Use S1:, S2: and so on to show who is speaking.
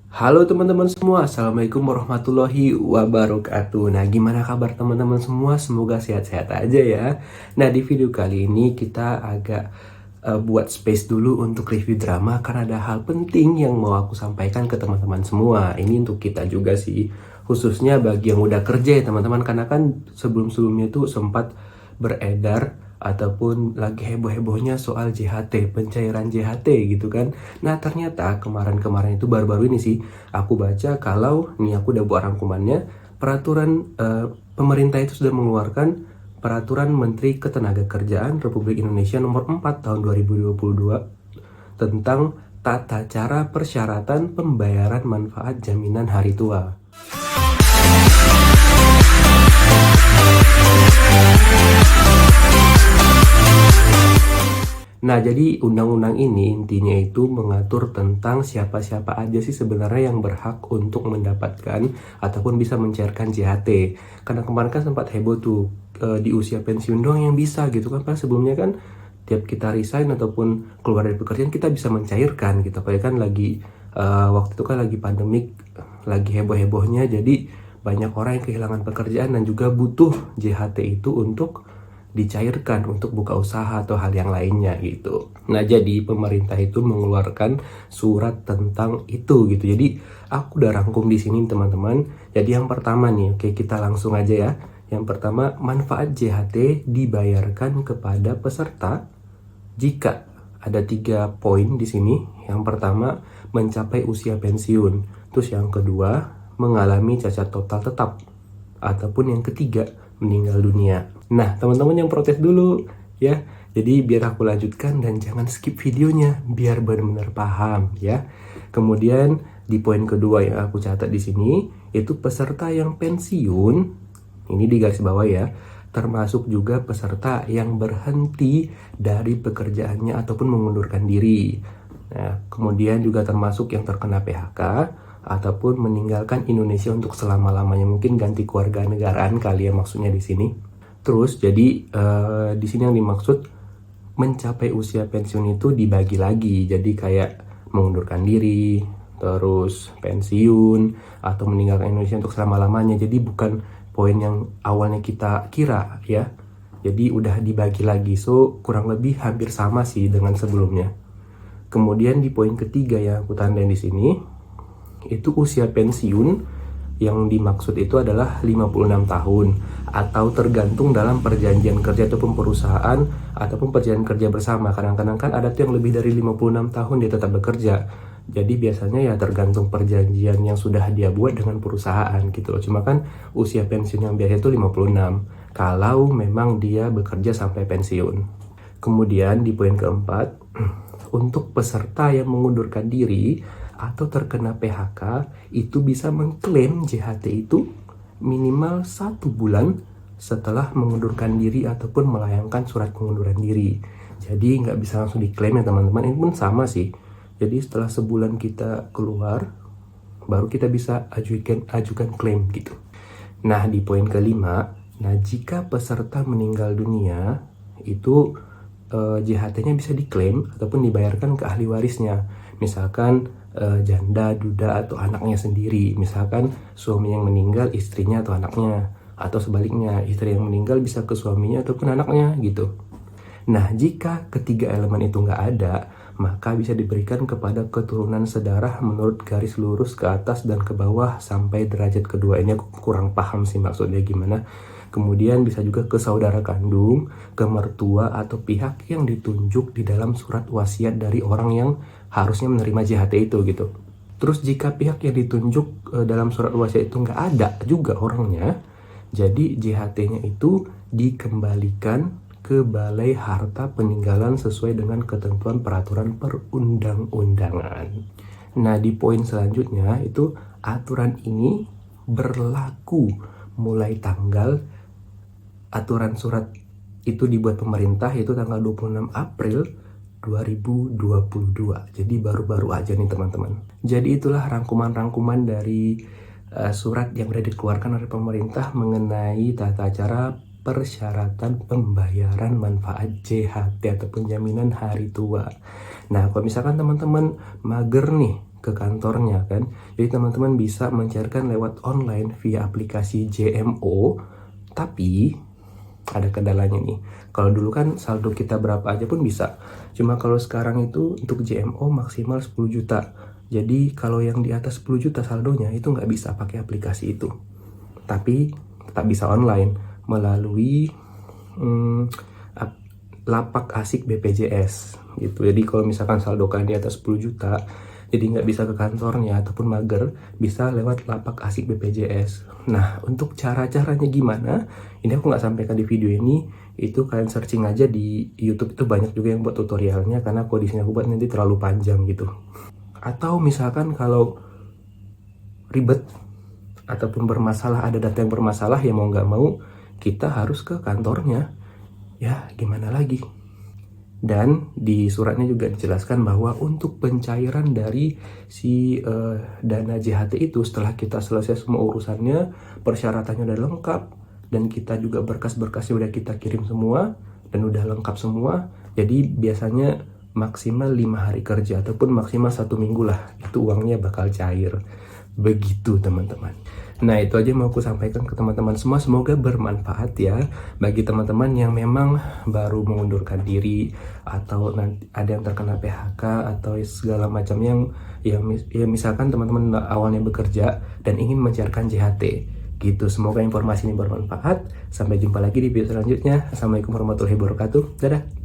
S1: Halo teman-teman semua, Assalamualaikum warahmatullahi wabarakatuh. Nah, gimana kabar teman-teman semua? Semoga sehat-sehat aja ya. Nah, di video kali ini kita agak buat space dulu untuk review drama karena ada hal penting yang mau aku sampaikan ke teman-teman semua. Ini untuk kita juga sih, khususnya bagi yang udah kerja ya teman-teman, karena kan sebelum-sebelumnya itu sempat beredar ataupun lagi heboh-hebohnya soal JHT, pencairan JHT gitu kan. Nah, ternyata kemarin-kemarin itu baru-baru ini sih aku baca kalau nih aku udah buat rangkumannya, peraturan pemerintah itu sudah mengeluarkan peraturan Menteri Ketenagakerjaan Republik Indonesia nomor 4 tahun 2022 tentang tata cara persyaratan pembayaran manfaat jaminan hari tua. Nah, jadi undang-undang ini intinya itu mengatur tentang siapa-siapa aja sih sebenarnya yang berhak untuk mendapatkan ataupun bisa mencairkan JHT. Karena kemarin kan sempat heboh tuh di usia pensiun doang yang bisa gitu kan. Karena sebelumnya kan tiap kita resign ataupun keluar dari pekerjaan kita bisa mencairkan gitu. Kayak kan lagi waktu itu kan lagi pandemik, lagi heboh-hebohnya, jadi banyak orang yang kehilangan pekerjaan dan juga butuh JHT itu untuk dicairkan untuk buka usaha atau hal yang lainnya gitu. Nah, jadi pemerintah itu mengeluarkan surat tentang itu gitu. Jadi aku udah rangkum di sini teman-teman. Jadi yang pertama nih, oke kita langsung aja ya. Yang pertama, manfaat JHT dibayarkan kepada peserta jika ada 3 poin di sini. Yang pertama, mencapai usia pensiun. Terus yang kedua, mengalami cacat total tetap. Ataupun yang ketiga, meninggal dunia. Nah, teman-teman yang protes dulu ya. Jadi biar aku lanjutkan dan jangan skip videonya biar benar-benar paham ya. Kemudian di poin kedua yang aku catat di sini itu peserta yang pensiun, ini di garis bawah ya, termasuk juga peserta yang berhenti dari pekerjaannya ataupun mengundurkan diri. Nah, kemudian juga termasuk yang terkena PHK ataupun meninggalkan Indonesia untuk selama-lamanya, mungkin ganti keluarga negaraan kali ya maksudnya di sini. Terus jadi di sini yang dimaksud mencapai usia pensiun itu dibagi lagi, jadi kayak mengundurkan diri, terus pensiun atau meninggalkan Indonesia untuk selama-lamanya. Jadi bukan poin yang awalnya kita kira ya. Jadi udah dibagi lagi, so kurang lebih hampir sama sih dengan sebelumnya. Kemudian di poin ketiga yang aku tandain di sini, itu usia pensiun yang dimaksud itu adalah 56 tahun atau tergantung dalam perjanjian kerja ataupun perusahaan ataupun perjanjian kerja bersama. Kadang-kadang kan ada tuh yang lebih dari 56 tahun dia tetap bekerja. Jadi biasanya ya tergantung perjanjian yang sudah dia buat dengan perusahaan gitu loh. Cuma kan usia pensiun yang biasa itu 56 kalau memang dia bekerja sampai pensiun. Kemudian di poin keempat, untuk peserta yang mengundurkan diri atau terkena PHK itu bisa mengklaim JHT itu minimal 1 bulan setelah mengundurkan diri ataupun melayangkan surat pengunduran diri. Jadi nggak bisa langsung diklaim ya teman-teman. Ini pun sama sih. Jadi setelah sebulan kita keluar, baru kita bisa ajukan klaim gitu. Nah, di poin kelima, nah jika peserta meninggal dunia itu JHT-nya bisa diklaim ataupun dibayarkan ke ahli warisnya. Misalkan janda, duda, atau anaknya sendiri. Misalkan suami yang meninggal, istrinya atau anaknya. Atau sebaliknya, istri yang meninggal bisa ke suaminya ataupun anaknya gitu. Nah, jika ketiga elemen itu nggak ada, maka bisa diberikan kepada keturunan sedarah menurut garis lurus ke atas dan ke bawah sampai derajat kedua. Ini aku kurang paham sih maksudnya gimana. Kemudian bisa juga ke saudara kandung, ke mertua atau pihak yang ditunjuk di dalam surat wasiat dari orang yang harusnya menerima JHT itu gitu. Terus jika pihak yang ditunjuk dalam surat wasiat itu nggak ada juga orangnya, jadi JHT-nya itu dikembalikan ke Balai Harta Peninggalan sesuai dengan ketentuan peraturan perundang-undangan. Nah, di poin selanjutnya itu aturan ini berlaku mulai tanggal aturan surat itu dibuat pemerintah itu tanggal 26 April 2022. Jadi baru-baru aja nih teman-teman. Jadi itulah rangkuman-rangkuman dari surat yang sudah dikeluarkan oleh pemerintah mengenai tata cara persyaratan pembayaran manfaat JHT ataupun jaminan hari tua. Nah, kalau misalkan teman-teman mager nih ke kantornya kan. Jadi teman-teman bisa mencairkan lewat online via aplikasi JMO, tapi ada kendalanya nih. Kalau dulu kan saldo kita berapa aja pun bisa. Cuma kalau sekarang itu untuk JMO maksimal 10 juta. Jadi kalau yang di atas 10 juta saldonya itu nggak bisa pakai aplikasi itu. Tapi tetap bisa online melalui lapak asik BPJS gitu. Jadi kalau misalkan saldo kalian di atas 10 juta, jadi nggak bisa ke kantornya ataupun mager, bisa lewat lapak asik BPJS. Nah, untuk cara-caranya gimana? Ini aku nggak sampaikan di video ini, itu kalian searching aja di YouTube, itu banyak juga yang buat tutorialnya, karena kondisinya aku buat nanti terlalu panjang gitu. Atau misalkan kalau ribet ataupun bermasalah, ada data yang bermasalah, ya mau nggak mau kita harus ke kantornya. Ya, gimana lagi? Dan di suratnya juga dijelaskan bahwa untuk pencairan dari si dana JHT itu, setelah kita selesai semua urusannya, persyaratannya udah lengkap, dan kita juga berkas-berkasnya udah kita kirim semua, dan udah lengkap semua, jadi biasanya maksimal 5 hari kerja ataupun maksimal 1 minggu lah, itu uangnya bakal cair. Begitu teman-teman. Nah, itu aja yang mau aku sampaikan ke teman-teman semua. Semoga bermanfaat ya bagi teman-teman yang memang baru mengundurkan diri, atau nanti ada yang terkena PHK atau segala macam yang ya misalkan teman-teman awalnya bekerja dan ingin mencairkan JHT gitu. Semoga informasi ini bermanfaat. Sampai jumpa lagi di video selanjutnya. Assalamualaikum warahmatullahi wabarakatuh. Dadah.